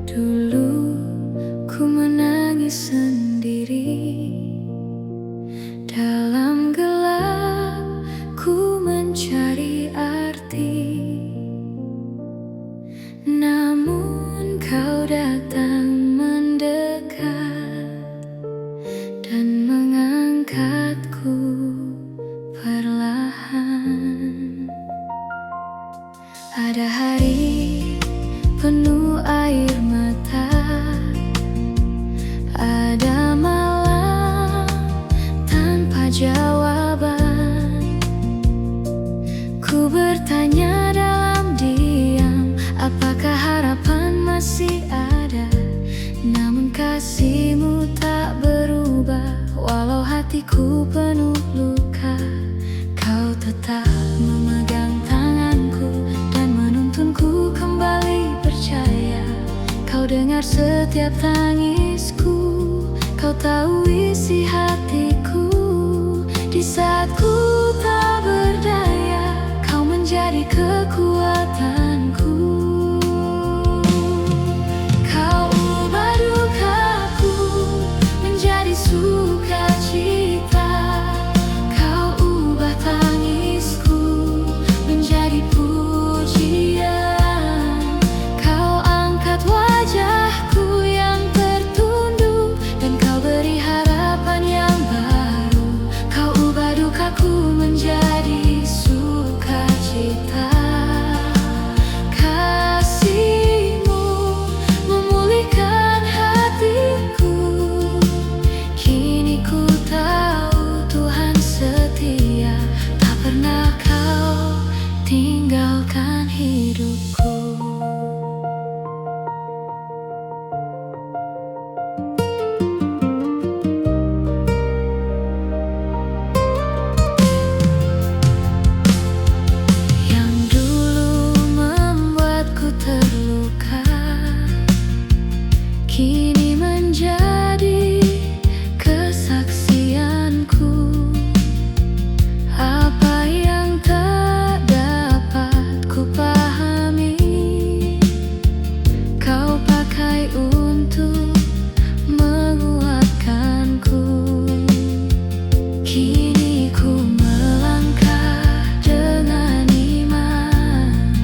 Dulu ku menangis sendiri, dalam gelap ku mencari arti. Namun kau datang mendekat dan mengangkatku perlahan. Ada hari penuh air mata, ada malam tanpa jawaban. Ku bertanya dalam diam, apakah harapan masih ada? Namun kasihmu tak berubah, walau hatiku penuh luka. Kau tetap memegang tanganku dan menuntunku kembali percaya. Kau dengar setiap tangisku, kau tahu isi hatiku. Di saat ku tak berdaya, kau menjadi kekuatanku. Kau ubah dukaku menjadi sukacita. Kau ubah tangisku menjadi pujian. Kau angkat wajahku yang tertunduk dan kau beri harapan yang baru. Kau ubah dukaku menjadi sukacita. Kasih-Mu memulihkan hatiku. Kini ku tahu Tuhan setia, tak pernah Kau tinggalkan hidupku. Yang dulu membuatku terluka, kini menjadi kesaksianku. Apa yang tak dapat ku pahami, Kau pakai untuk menguatkanku. Kini ku melangkah dengan iman,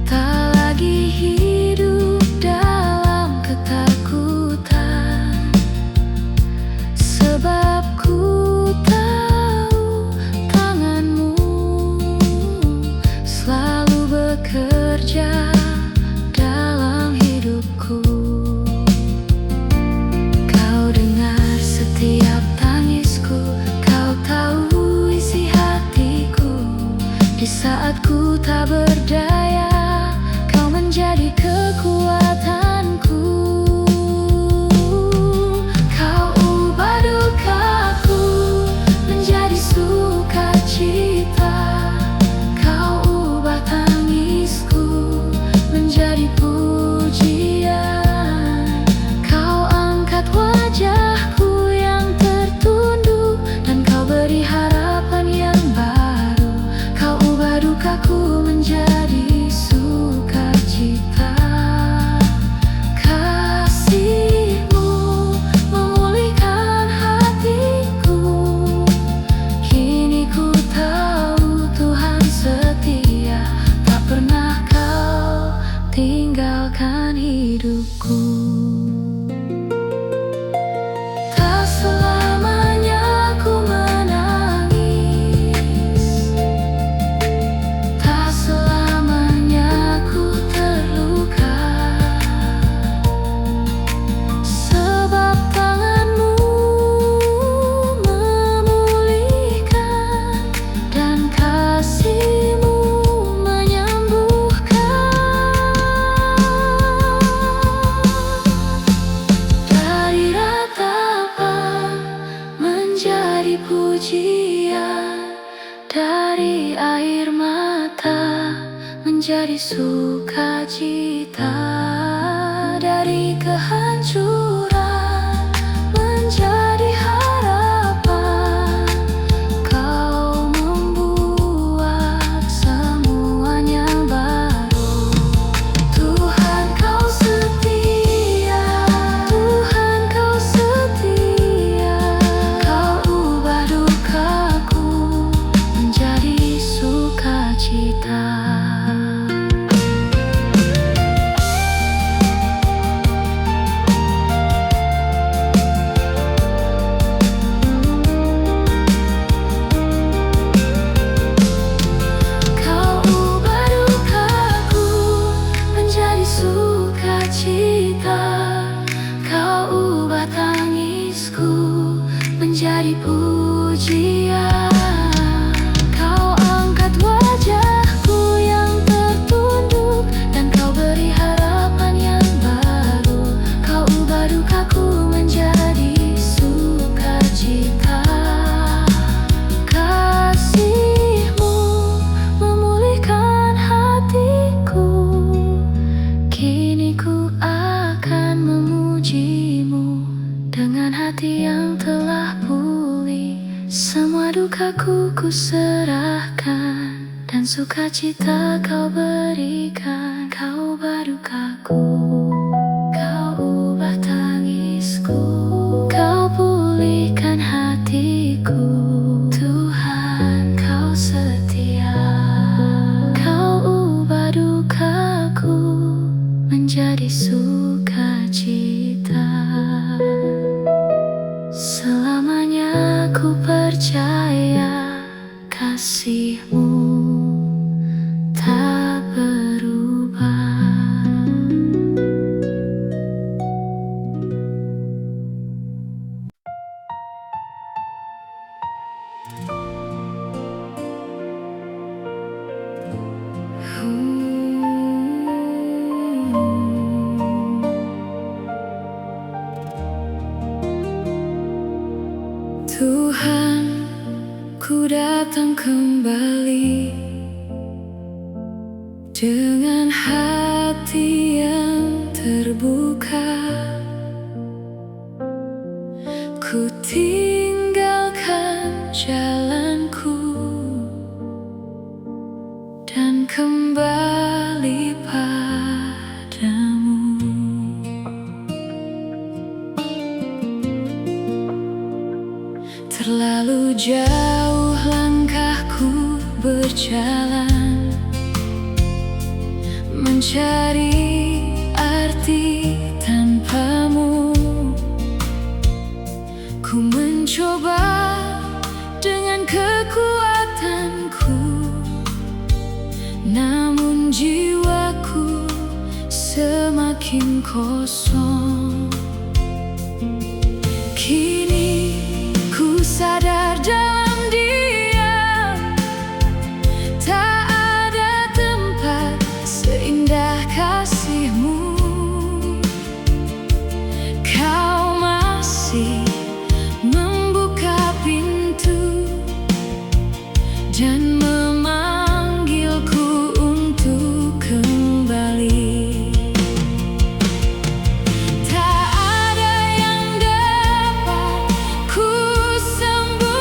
tak lagi hidup dalam ketakutan. Sebab ku tahu tangan-Mu selalu bekerja dalam hidupku. Kau dengar setiap tangisku, Kau tahu isi hatiku. Di saat ku tak berdaya, Kau menjadi kekuatanku. Kau ubah dukaku menjadi sukacita. Kau ubah tangisku menjadi pujian. Kau angkat wajahku yang tertunduk dan kau beri harapan yang baru. Kau ubah dukaku menjadi sukacita. Kasih-Mu memulihkan hatiku. Kini ku tahu Tuhan setia, tak pernah Kau tinggalkan hidupku. Tak selamanya ku menangis, tak selamanya ku terluka. Sebab tangan-Mu memulihkan dan kasih-Mu menyembuhkan. Dari ratapan menjadi pujian, dari air mata menjadi sukacita, dari kehancuran dari pujian. Kau angkat wajahku yang tertunduk, dan kau beri harapan yang baru. Kau ubah dukaku menjadi sukacita. Kasih-Mu memulihkan hatiku. Kini ku akan memuji-Mu dengan hati yang telah pulih. Semua dukaku ku serahkan, dan sukacita Kau berikan. Kau ubah dukaku, Kau ubah tangisku, Kau pulihkan hatiku. Tuhan, Kau setia. Kau ubah dukaku menjadi sukacita. Selamanya ku percaya kasih-Mu tak berubah. Tuhan, ku datang kembali dengan hati yang terbuka. Ku tinggalkan jalanku dan kembali padamu. Terlalu jauh langkahku berjalan, mencari arti tanpa-Mu. Ku mencoba dengan kekuatanku, namun jiwaku semakin kosong. Kini ku sadar dalam diam, tak ada tempat seindah kasih-Mu. Kau masih membuka pintu dan memanggilku untuk kembali. Tak ada yang dapat ku sembunyikan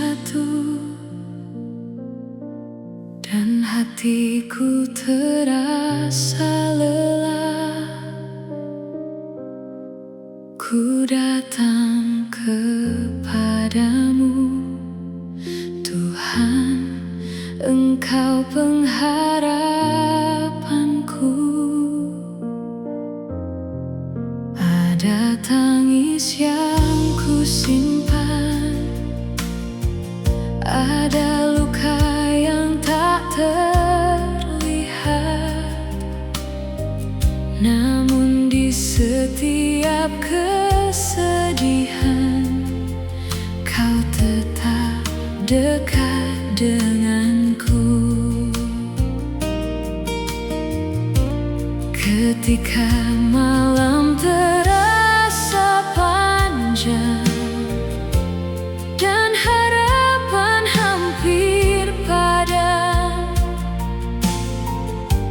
bersatu, dan hatiku terasa lelah. Ku datang kepadamu, Tuhan, Engkau pengharapanku. Ada tangis yang ku simpan, ada luka yang tak terlihat, namun di setiap kesedihan Kau tetap dekat denganku. Ketika malam terasa panjang dan harapan hampir padam,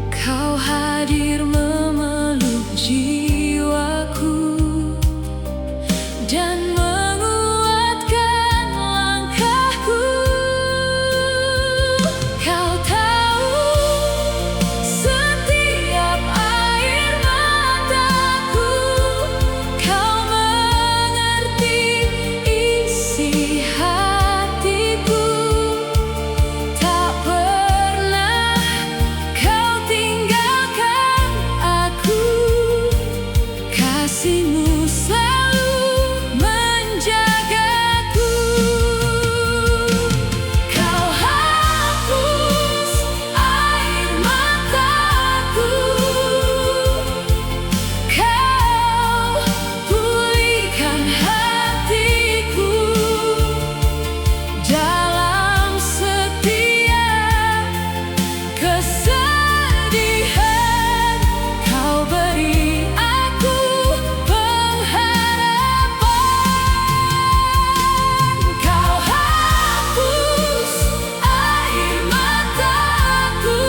Kau hadir memeluk jiwaku dan menguatkan langkahku. Kau tahu setiap air mataku, Kau mengerti isi hatiku. Tak pernah Kau tinggalkan aku, kasih-Mu selalu menjagaku. Kau hapus air mataku, Kau pulihkan hatiku. Dalam setiap kesedihan Kau beri aku pengharapan. Kau hapus air mataku,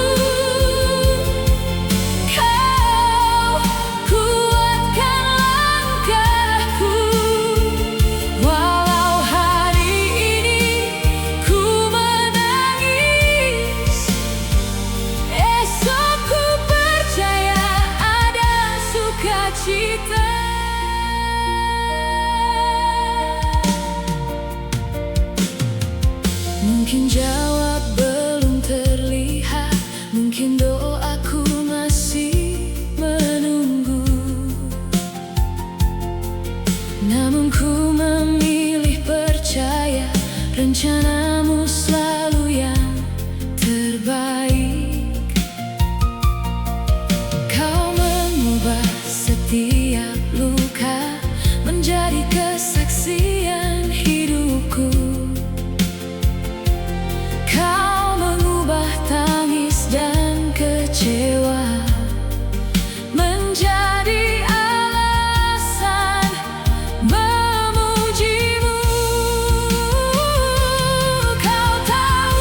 Kau kuatkan langkahku. Walau hari ini ku menangis, esok ku percaya ada sukacita. Mungkin jawab belum terlihat, mungkin doaku masih menunggu, namun ku memilih percaya rencana-Mu selalu yang terbaik. Kau mengubah setiap luka menjadi kesaksian hidupku. Kau mengubah tangis dan kecewa menjadi alasan memuji-Mu. Kau tahu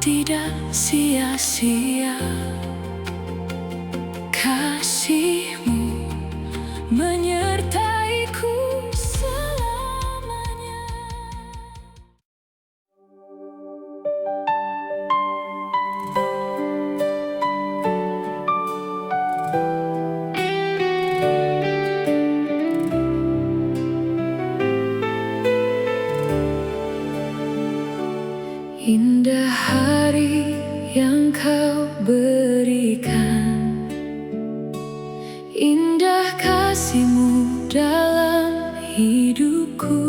tidak sia-sia. Kasih-Mu menyertaiku selamanya. Indah hari yang Kau berikan, indah kasih-Mu dalam hidupku.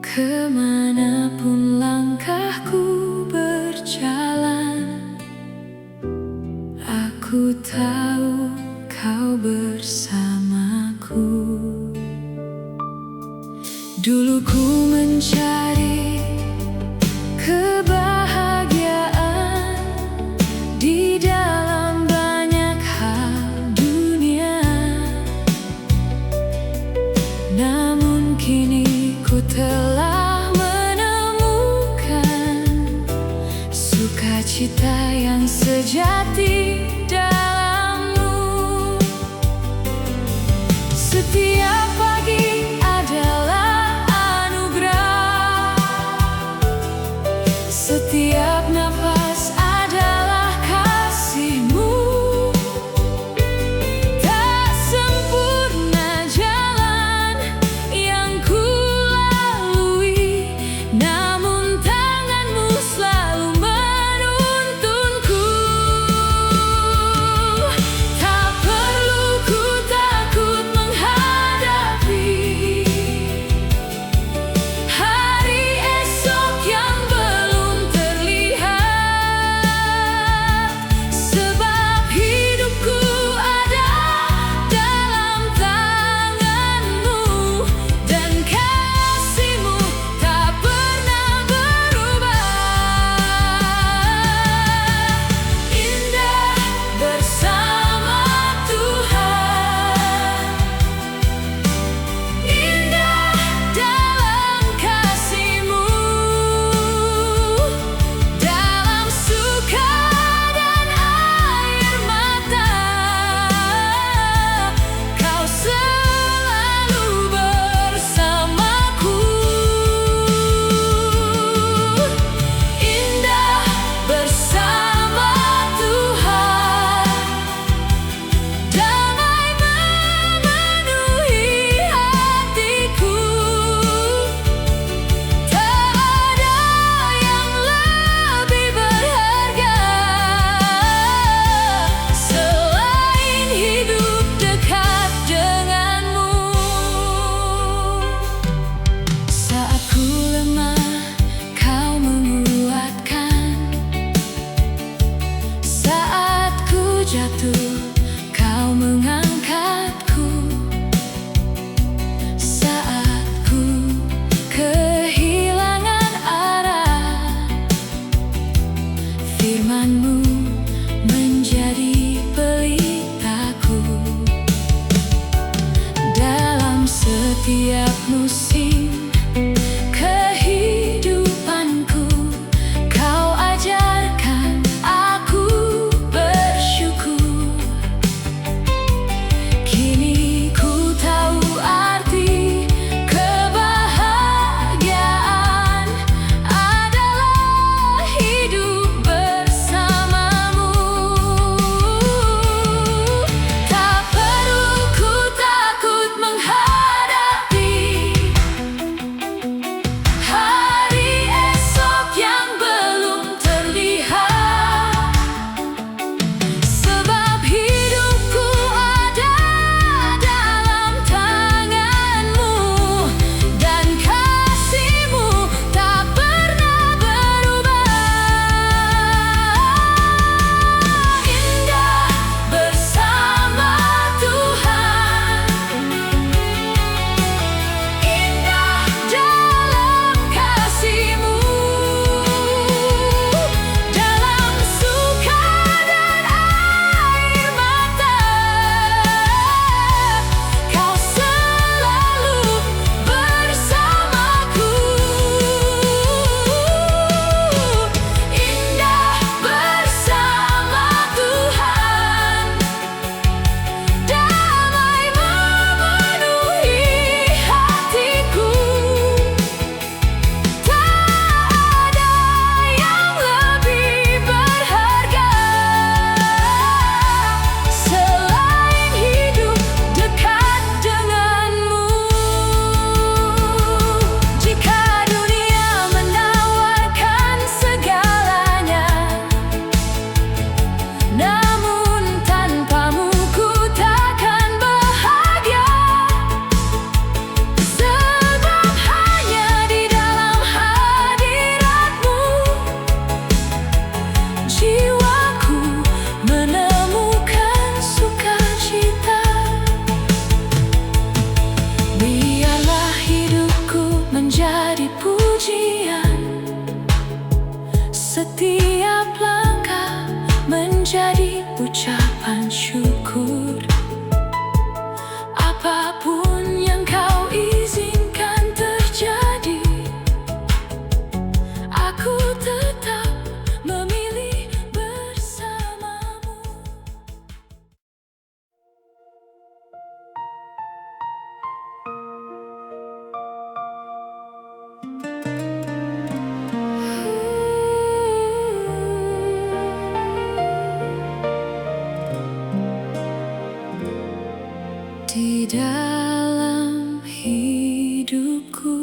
Kemanapun langkahku berjalan, aku tahu Kau bersamaku. Dulu ku mencari kebahagiaan di dalam banyak hal dunia, namun kini ku telah menemukan sukacita yang sejati dalam-Mu. Setiap pagi adalah anugerah, setiap nafas adalah kasih-Mu. Tak sempurna jalan yang ku lalui, namun tangan-Mu selalu menuntunku. Tak perlu ku takut menghadapi hari esok yang belum terlihat. Setiap langkah menjadi ucapan syukur. Apapun yang kau izinkan terjadi, aku tetap memilih bersamamu. Di dalam hidupku,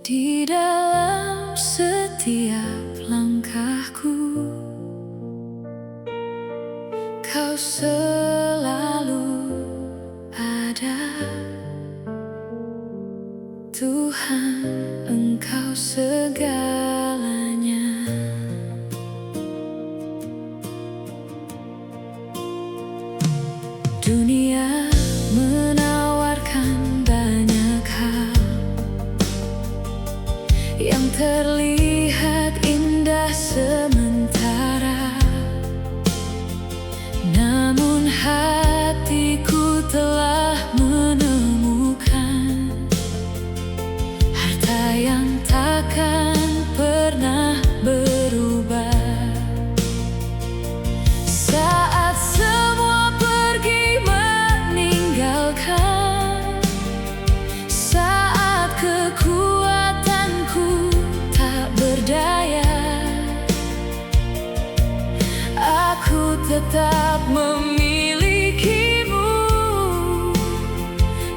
di dalam setiap langkahku, kau selalu ada. Tuhan, Engkau segalanya. Dunia menawarkan banyak hal yang terlihat indah sementara, namun hatiku telah menemukan harta yang takkan pernah berubah. Saat semua pergi meninggalkan, saat kekuatanku tak berdaya, aku tetap memilikimu,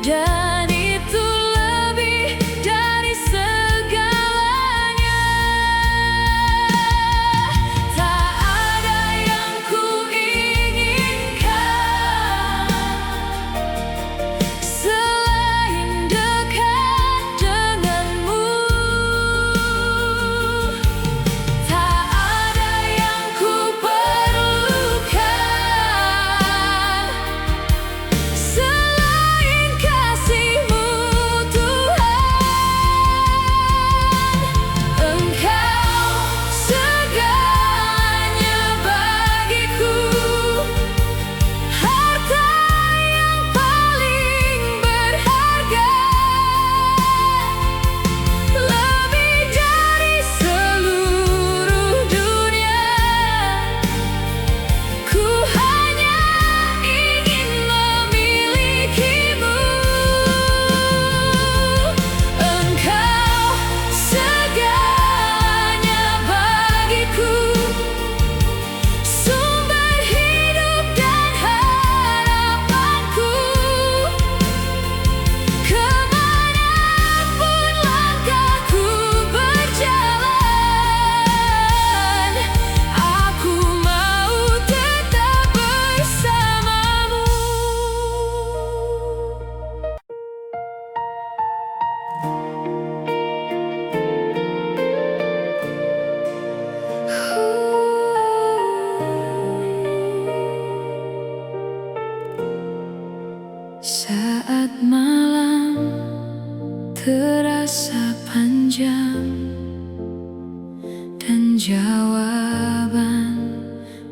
dan itu lebih dari segalanya. Tak ada yang ku inginkan selain dekat denganmu. Tak ada yang ku perlukan selain kasih-Mu, Tuhan. Engkau segalanya bagiku, harta yang paling berharga, lebih dari seluruh dunia. Ku hanya ingin memilikimu. Engkau segalanya bagiku, sumber hidup dan harapanku. Kemanapun langkahku berjalan, aku mau tetap bersamamu. Saat malam terasa panjang dan jawaban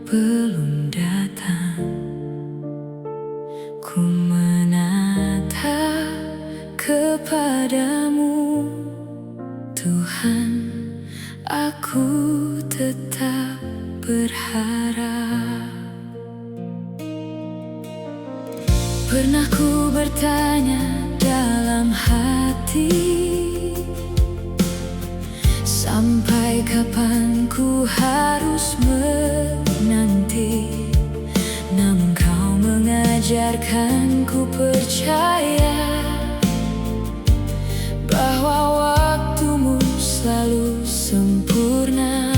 belum datang, ku menatap kepadamu, Tuhan. Aku tetap berharap. Pernah ku bertanya dalam hati, sampai kapan ku harus menanti? Namun kau mengajarkan ku percaya bahwa waktumu selalu sempurna.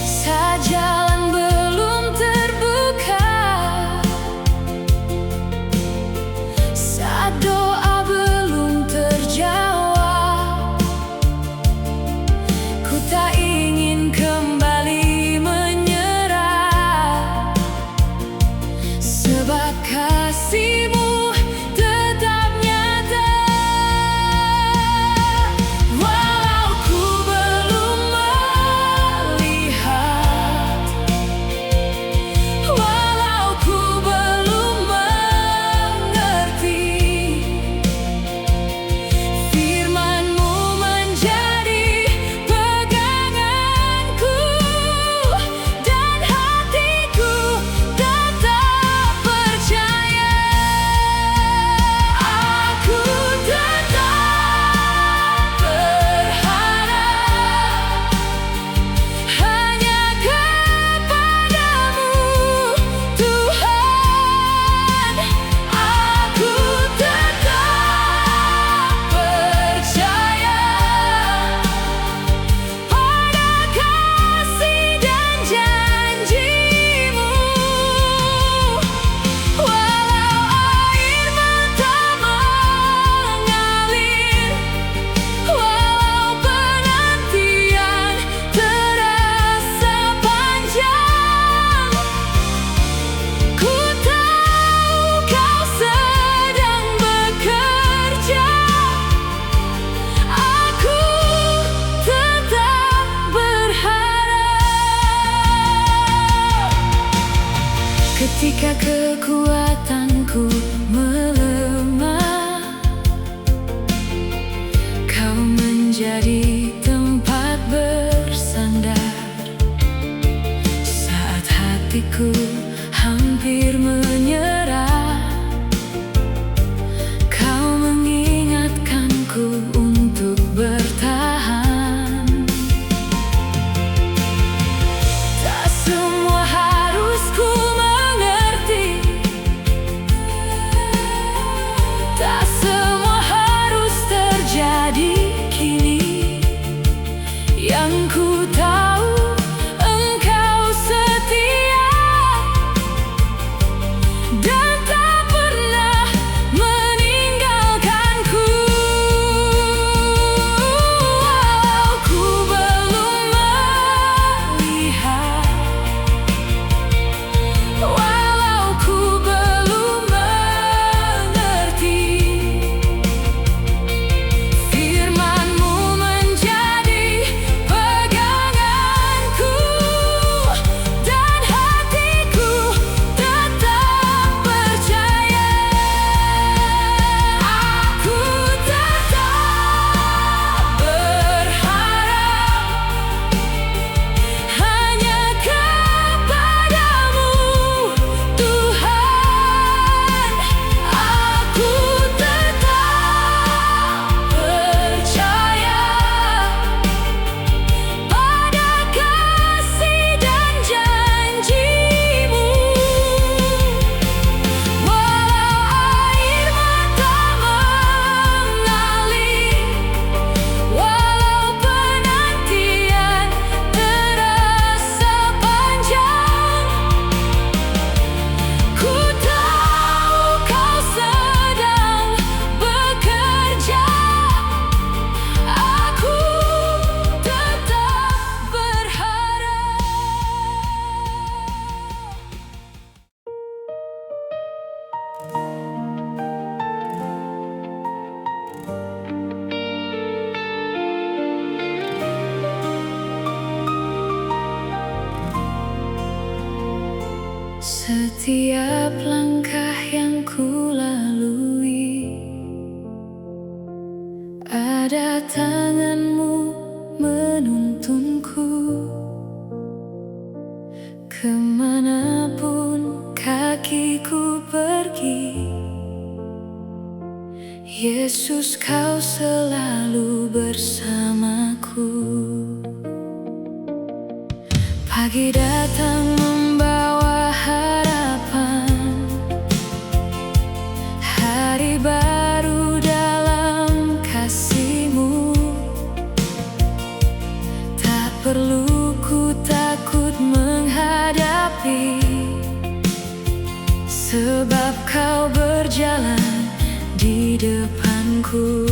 Saat jalan belum terbuka, saat doa belum terjawab, ku tak ingin kembali menyerah, sebab kasih-Mu tetap nyata. Ketika kekuatanku melemah, Kau menjadi tempat bersandar. Saat hatiku hampir menyerah, Kau mengingatkanku untuk bertahan. Tak semua harus ku mengerti, tak semua harus terjadi kini. Yang ku tahu, Engkau setia dan tak pernah meninggalkanku. Walau ku belum melihat, walau ku belum mengerti, firman-Mu menjadi peganganku, dan hatiku tetap percaya. Aku tetap berharap hanya kepadamu, Tuhan. Aku tetap percaya pada kasih dan janji-Mu. Walau air mata mengalir, walau penantian terasa panjang, ku tahu Kau sedang bekerja. Aku tetap berharap. Setiap langkah yang ku lalui, ada tangan-Mu menuntunku. Kemanapun kakiku pergi, Yesus, Kau selalu bersamaku. Pagi datang membawa harapan, hari baru dalam kasih-Mu. Tak perlu ku takut menghadapi, sebab Kau berjalan di depanku.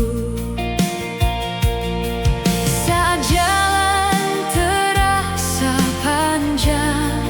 Saat jalan terasa panjang,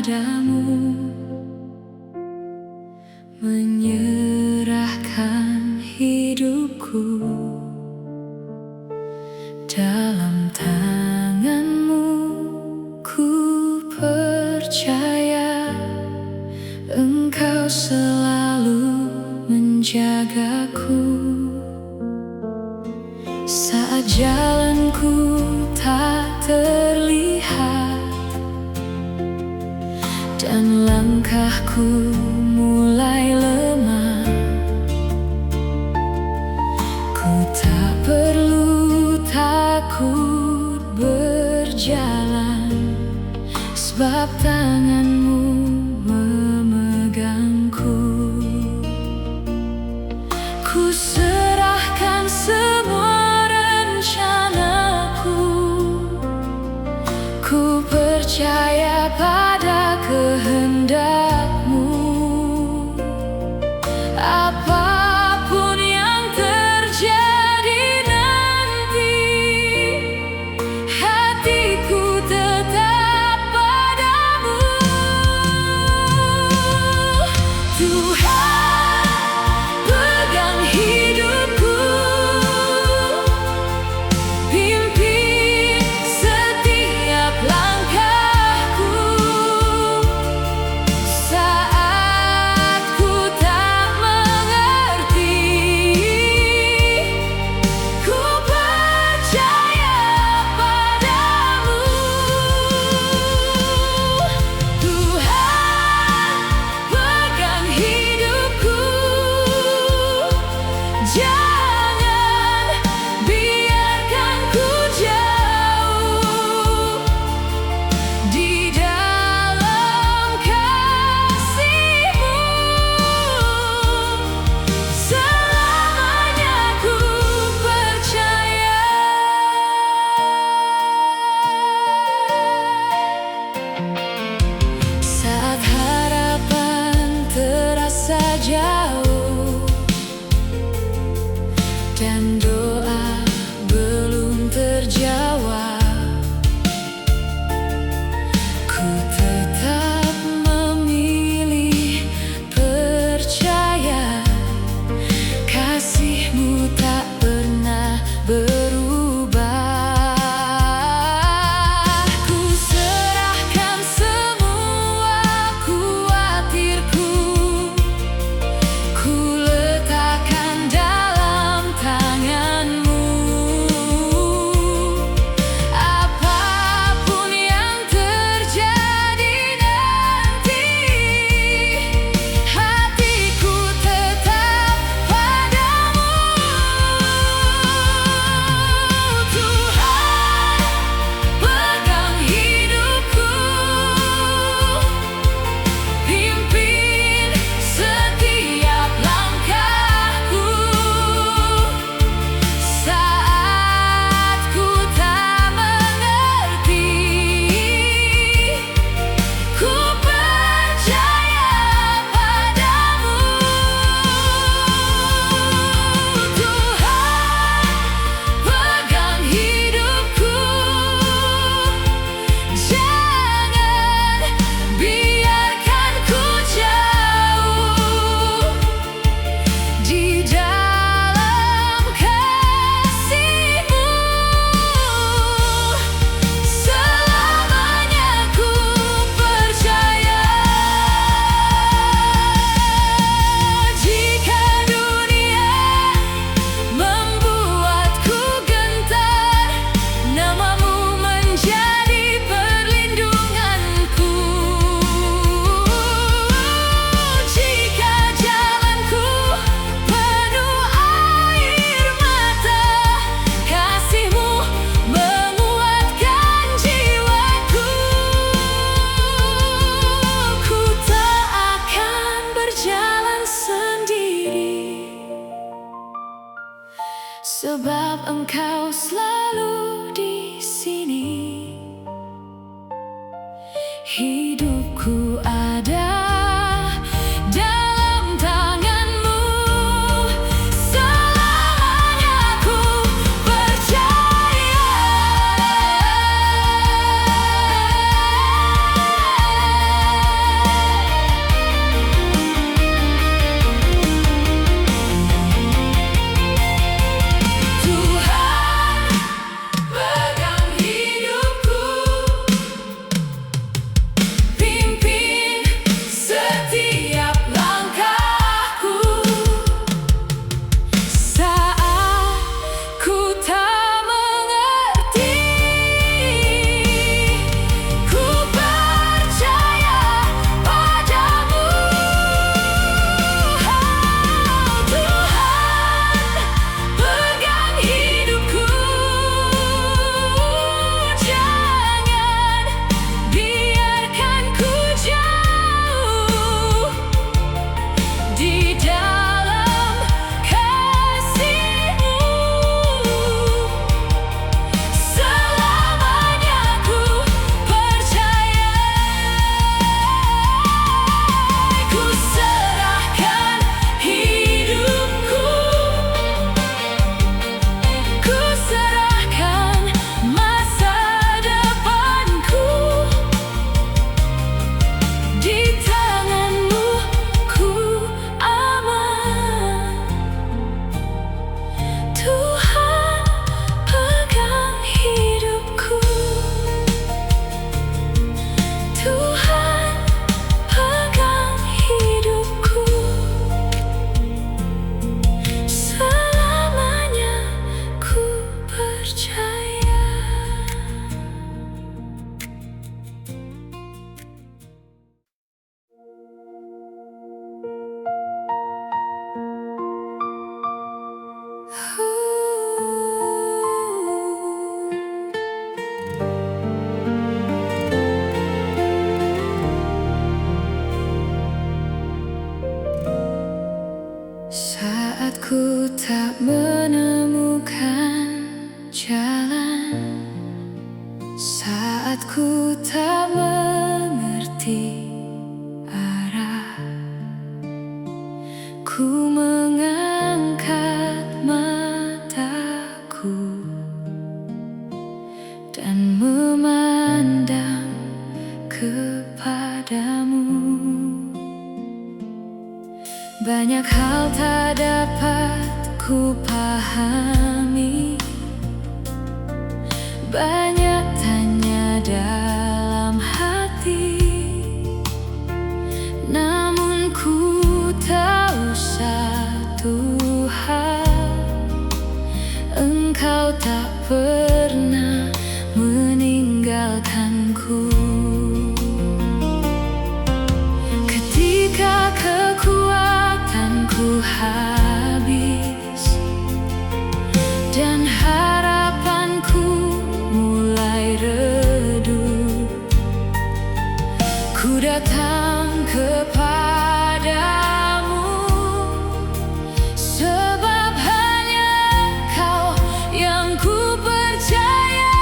padamu, menyerahkan hidupku dalam tanganmu. Ku percaya Engkau selalu menjagaku saat jalanku tak terlihat dan langkahku mulai lemah. Ku tak perlu takut berjalan, sebab tanganmu memegangku. Ku serahkan semua rencanaku, ku percaya pada kehendakmu. Apapun yang terjadi nanti, hatiku tetap padamu. Tuhan, pegang hidupku, pimpin setiap langkahku saat ku tak mengerti. Ku percaya padamu. Tuhan, pegang hidupku, jangan biarkan ku jauh di dalam kasih-Mu. Selamanya ku percaya. Saat harapan terasa jauh dan doa belum terjawab, ku tetap memilih percaya. Kasih-Mu tak pernah berubah. Ku serahkan semua khawatirku, ku letakkan dalam tangan-Mu. Apapun yang terjadi nanti, hatiku tetap padamu. Tuhan, pegang hidupku, pimpin setiap langkahku saat ku tak mengerti. Ku percaya padamu. Tuhan, pegang hidupku, jangan biarkan ku jauh di dalam kasih-Mu. Selamanya ku percaya. Jika dunia membuatku gentar, nama-Mu menjadi perlindunganku. Jika jalanku penuh air mata, kasih-Mu menguatkan jiwaku. Ku tak akan berjalan sendiri, sebab Engkau selalu di sini. Hidupku ada dalam tangan-Mu. Selamanya ku percaya. Saat ku tak menemukan jalan, saat ku tak mengerti arah, ku mengangkat mataku dan memandang kepadamu. Banyak hal tak dapat ku pahami, banyak tanya dalam hati, namun ku tahu satu hal, Engkau tak pernah meninggalkanku. Ketika kekuatanku habis dan harapanku mulai redup, ku datang kepadamu, sebab hanya Kau yang ku percaya.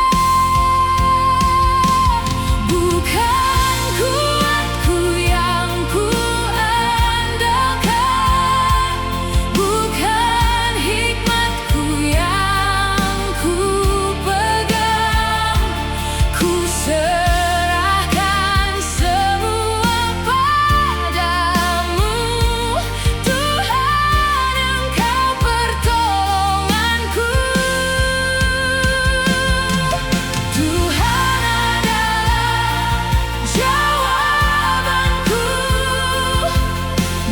Bukan kuatku yang ku andalkan, bukan hikmatku yang ku pegang, ku serahkan semua padamu. Tuhan, Engkau pertolonganku. Tuhan adalah jawabanku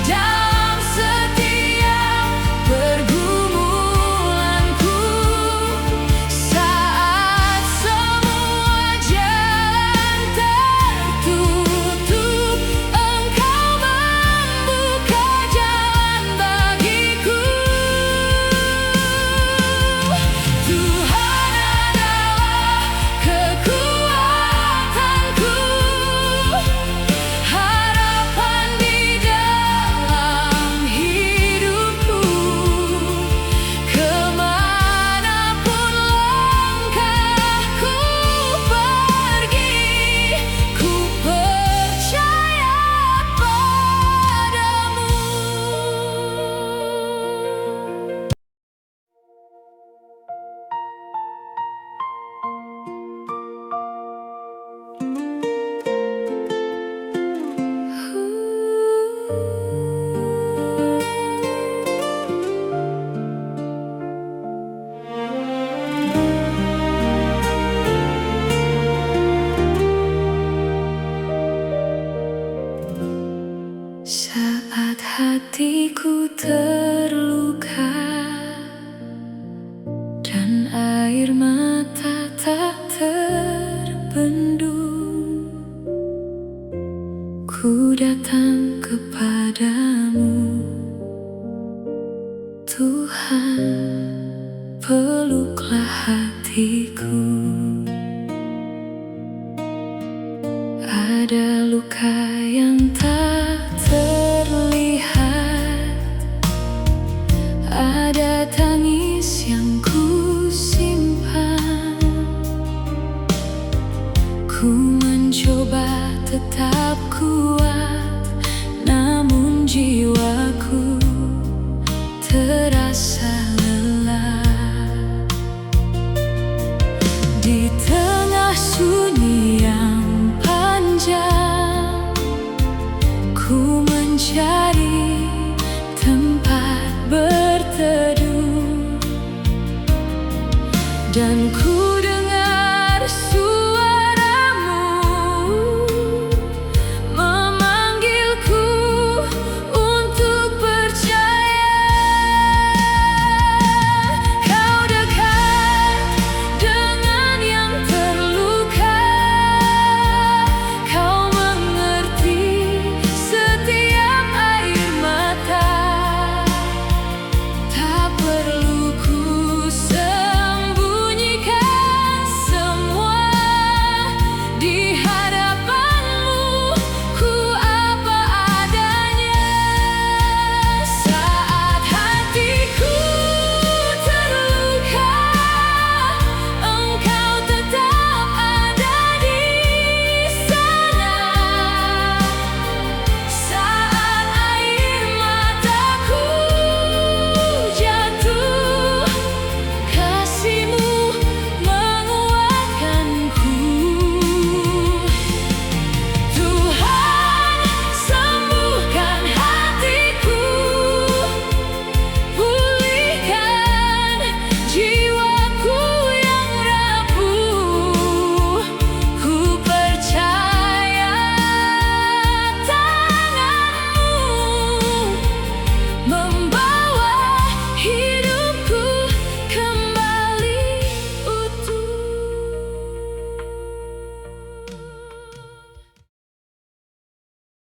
dalam setiap pergumulanku. Saat semua jalan tertutup, Engkau membuka jalan bagiku. Tuhan adalah kekuatanku, harapan di dalam hidupku. Kemanapun langkahku pergi, ku percaya padamu. Saat hatiku terluka dan air mata tak terbendung, ku datang kepadamu. Tuhan, peluklah hatiku. Ada luka yang tak terlihat, ada tangis yang ku simpan. Ku mencoba tetap kuat, namun jiwaku terasa lelah. Di tengah sunyi yang panjang, ku mencari tempat berteduh, dan ku